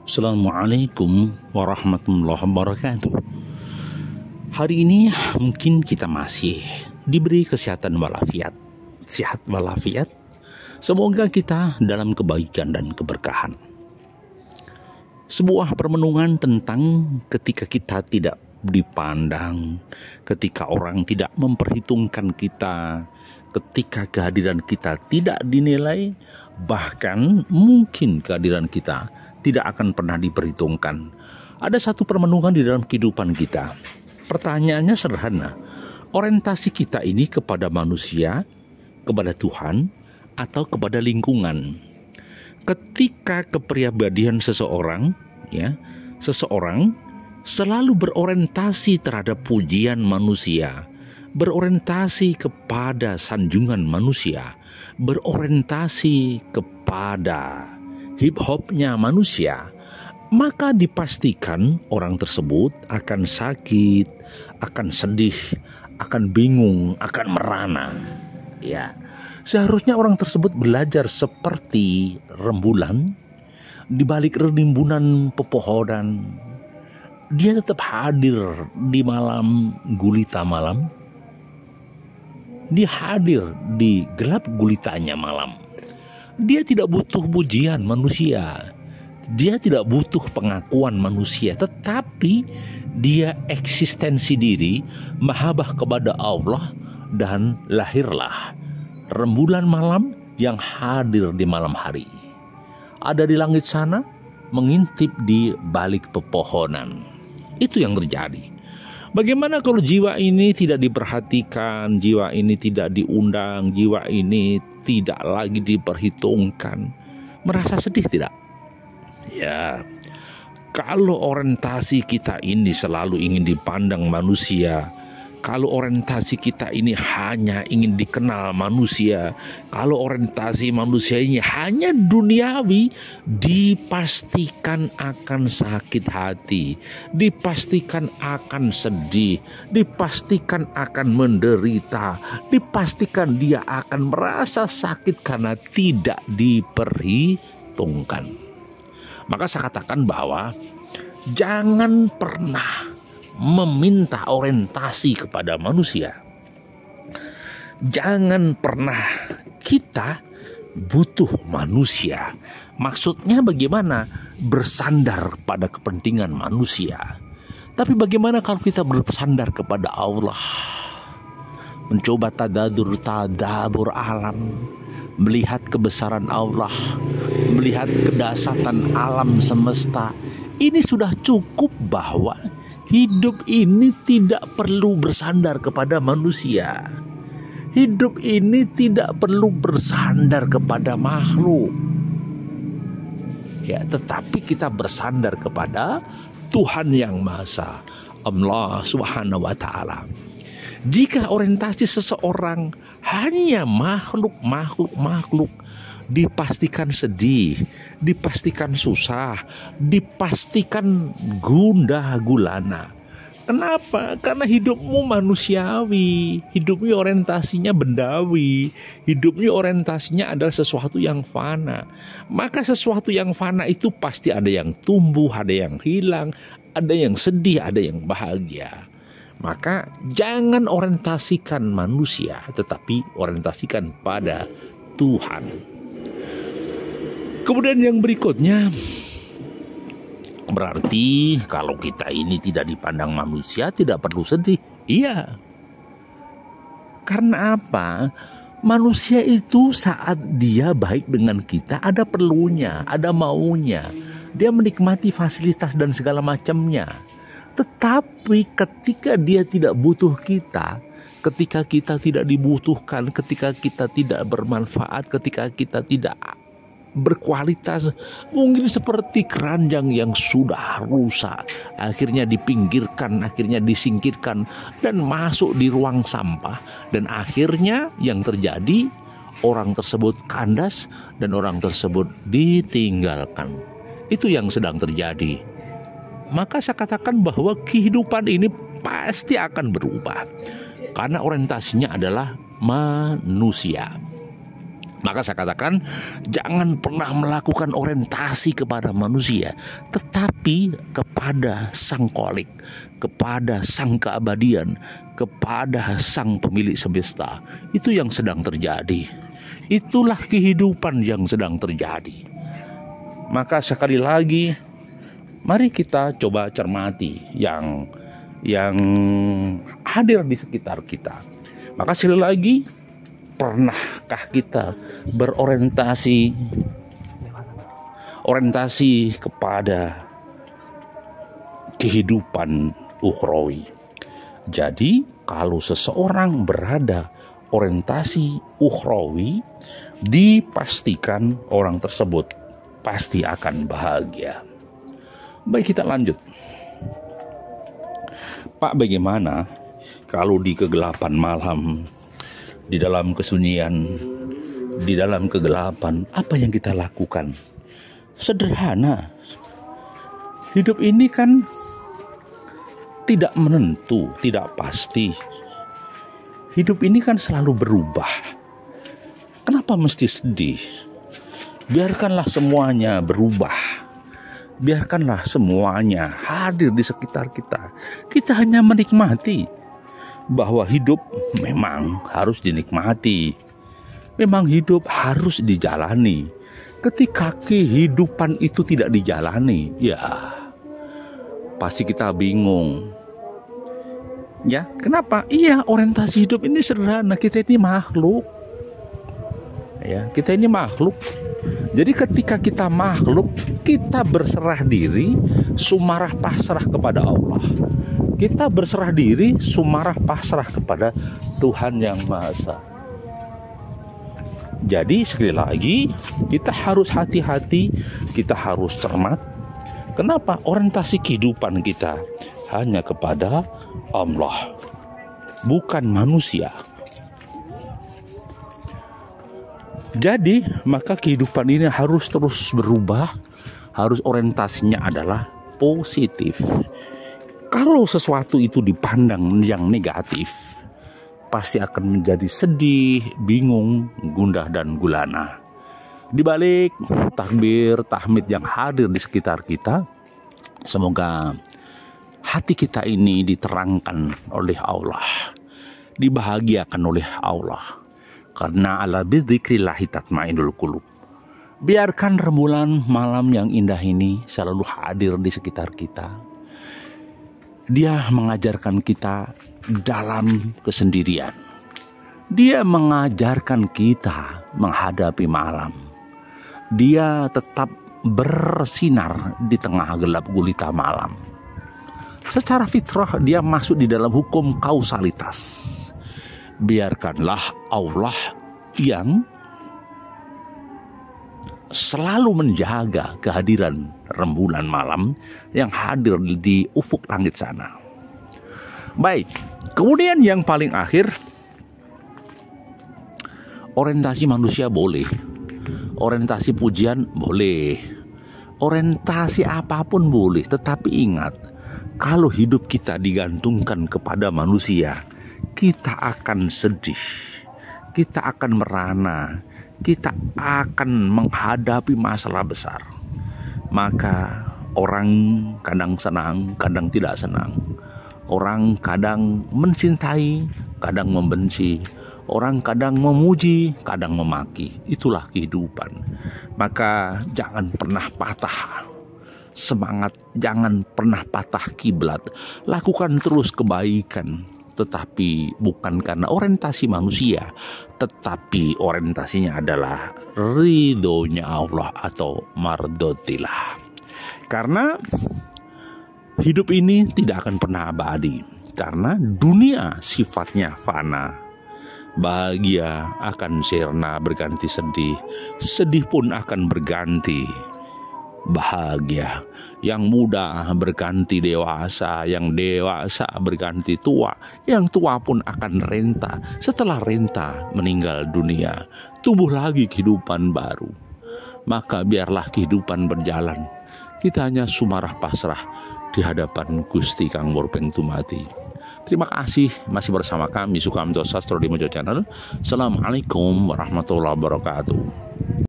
Assalamualaikum warahmatullahi wabarakatuh. Hari ini mungkin kita masih diberi kesehatan walafiat, sehat walafiat. Semoga kita dalam kebaikan dan keberkahan. Sebuah permenungan tentang ketika kita tidak dipandang, ketika orang tidak memperhitungkan kita, ketika kehadiran kita tidak dinilai, bahkan mungkin kehadiran kita tidak akan pernah diperhitungkan. Ada satu permenungan di dalam kehidupan kita. Pertanyaannya sederhana. Orientasi kita ini kepada manusia, kepada Tuhan, atau kepada lingkungan? Ketika kepribadian seseorang selalu berorientasi terhadap pujian manusia, berorientasi kepada sanjungan manusia, berorientasi kepada hip-hopnya manusia, maka dipastikan orang tersebut akan sakit, akan sedih, akan bingung, akan merana. Ya, seharusnya orang tersebut belajar seperti rembulan di balik rimbunan pepohonan. Dia tetap hadir di malam gulita malam. Dia hadir di gelap gulitanya malam. Dia tidak butuh pujian manusia. Dia tidak butuh pengakuan manusia. Tetapi dia eksistensi diri, mahabbah kepada Allah, dan lahirlah rembulan malam yang hadir di malam hari. Ada di langit sana, mengintip di balik pepohonan. Itu yang terjadi. Bagaimana kalau jiwa ini tidak diperhatikan, jiwa ini tidak diundang, jiwa ini tidak lagi diperhitungkan? Merasa sedih tidak? Ya, kalau orientasi kita ini selalu ingin dipandang manusia, kalau orientasi kita ini hanya ingin dikenal manusia, kalau orientasi manusia ini hanya duniawi, dipastikan akan sakit hati, dipastikan akan sedih, dipastikan akan menderita, dipastikan dia akan merasa sakit karena tidak diperhitungkan. Maka saya katakan bahwa jangan pernah meminta orientasi kepada manusia. Jangan pernah kita butuh manusia. Maksudnya bagaimana? Bersandar pada kepentingan manusia. Tapi bagaimana kalau kita bersandar kepada Allah? Mencoba tadabur alam, melihat kebesaran Allah, melihat kedahsyatan alam semesta. Ini sudah cukup bahwa hidup ini tidak perlu bersandar kepada manusia. Hidup ini tidak perlu bersandar kepada makhluk. Ya, tetapi kita bersandar kepada Tuhan yang Maha Esa, Allah Subhanahu wa taala. Jika orientasi seseorang hanya makhluk, dipastikan sedih, dipastikan susah, dipastikan gundah gulana. Kenapa? Karena hidupmu manusiawi, hidupmu orientasinya bendawi, hidupmu orientasinya adalah sesuatu yang fana. Maka sesuatu yang fana itu pasti ada yang tumbuh, ada yang hilang, ada yang sedih, ada yang bahagia. Maka jangan orientasikan manusia, tetapi orientasikan pada Tuhan. Kemudian yang berikutnya, berarti kalau kita ini tidak dipandang manusia tidak perlu sedih. Iya. Karena apa? Manusia itu saat dia baik dengan kita ada perlunya, ada maunya. Dia menikmati fasilitas dan segala macamnya. Tetapi ketika dia tidak butuh kita, ketika kita tidak dibutuhkan, ketika kita tidak bermanfaat, ketika kita tidak berkualitas, mungkin seperti keranjang yang sudah rusak, akhirnya dipinggirkan, akhirnya disingkirkan dan masuk di ruang sampah, dan akhirnya yang terjadi orang tersebut kandas dan orang tersebut ditinggalkan. Itu yang sedang terjadi. Maka saya katakan bahwa kehidupan ini pasti akan berubah karena orientasinya adalah manusia. Maka saya katakan, jangan pernah melakukan orientasi kepada manusia, tetapi kepada Sang Kholik, kepada Sang Keabadian, kepada Sang Pemilik semesta. Itu yang sedang terjadi. Itulah kehidupan yang sedang terjadi. Maka sekali lagi, mari kita coba cermati yang hadir di sekitar kita. Maka sekali lagi, pernahkah kita berorientasi kepada kehidupan ukhrawi? Jadi kalau seseorang berada orientasi ukhrawi, dipastikan orang tersebut pasti akan bahagia. Baik, kita lanjut. Pak, bagaimana kalau di kegelapan malam, di dalam kesunyian, di dalam kegelapan, apa yang kita lakukan? Sederhana. Hidup ini kan tidak menentu, tidak pasti. Hidup ini kan selalu berubah. Kenapa mesti sedih? Biarkanlah semuanya berubah. Biarkanlah semuanya hadir di sekitar kita. Kita hanya menikmati bahwa hidup memang harus dinikmati. Memang hidup harus dijalani. Ketika kehidupan itu tidak dijalani, ya pasti kita bingung. Ya, kenapa? Iya, orientasi hidup ini sederhana. Kita ini makhluk. Ya, kita ini makhluk. Jadi ketika kita makhluk, kita berserah diri, sumarah pasrah kepada Allah. Kita berserah diri, sumarah pasrah kepada Tuhan Yang Maha Esa. Jadi sekali lagi, kita harus hati-hati, kita harus cermat. Kenapa? Orientasi kehidupan kita hanya kepada Allah, bukan manusia. Jadi maka kehidupan ini harus terus berubah, harus orientasinya adalah positif. Kalau sesuatu itu dipandang yang negatif, pasti akan menjadi sedih, bingung, gundah, dan gulana. Di balik takbir, tahmid yang hadir di sekitar kita, semoga hati kita ini diterangkan oleh Allah, dibahagiakan oleh Allah. Karena ala bidzikrillahi tatmainnul qulub. Biarkan rembulan malam yang indah ini selalu hadir di sekitar kita. Dia mengajarkan kita dalam kesendirian. Dia mengajarkan kita menghadapi malam. Dia tetap bersinar di tengah gelap gulita malam. Secara fitrah dia masuk di dalam hukum kausalitas. Biarkanlah Allah yang selalu menjaga kehadiran rembulan malam yang hadir di ufuk langit sana. Baik, kemudian yang paling akhir, orientasi manusia boleh, orientasi pujian boleh, orientasi apapun boleh, tetapi ingat, kalau hidup kita digantungkan kepada manusia, kita akan sedih, kita akan merana, kita akan menghadapi masalah besar. Maka orang kadang senang, kadang tidak senang. Orang kadang mencintai, kadang membenci. Orang kadang memuji, kadang memaki. Itulah kehidupan. Maka jangan pernah patah semangat, jangan pernah patah kiblat. Lakukan terus kebaikan, tetapi bukan karena orientasi manusia, tetapi orientasinya adalah ridhonya Allah atau mardotillah. Karena hidup ini tidak akan pernah abadi, karena dunia sifatnya fana. Bahagia akan sirna berganti sedih, sedih pun akan berganti bahagia. Yang muda berganti dewasa, yang dewasa berganti tua, yang tua pun akan renta. Setelah renta meninggal dunia, tumbuh lagi kehidupan baru. Maka biarlah kehidupan berjalan. Kita hanya sumarah pasrah di hadapan Gusti Kang Murbeng Tumati. Terima kasih masih bersama kami Sukamto Sastro di Mojo Channel. Assalamualaikum warahmatullahi wabarakatuh.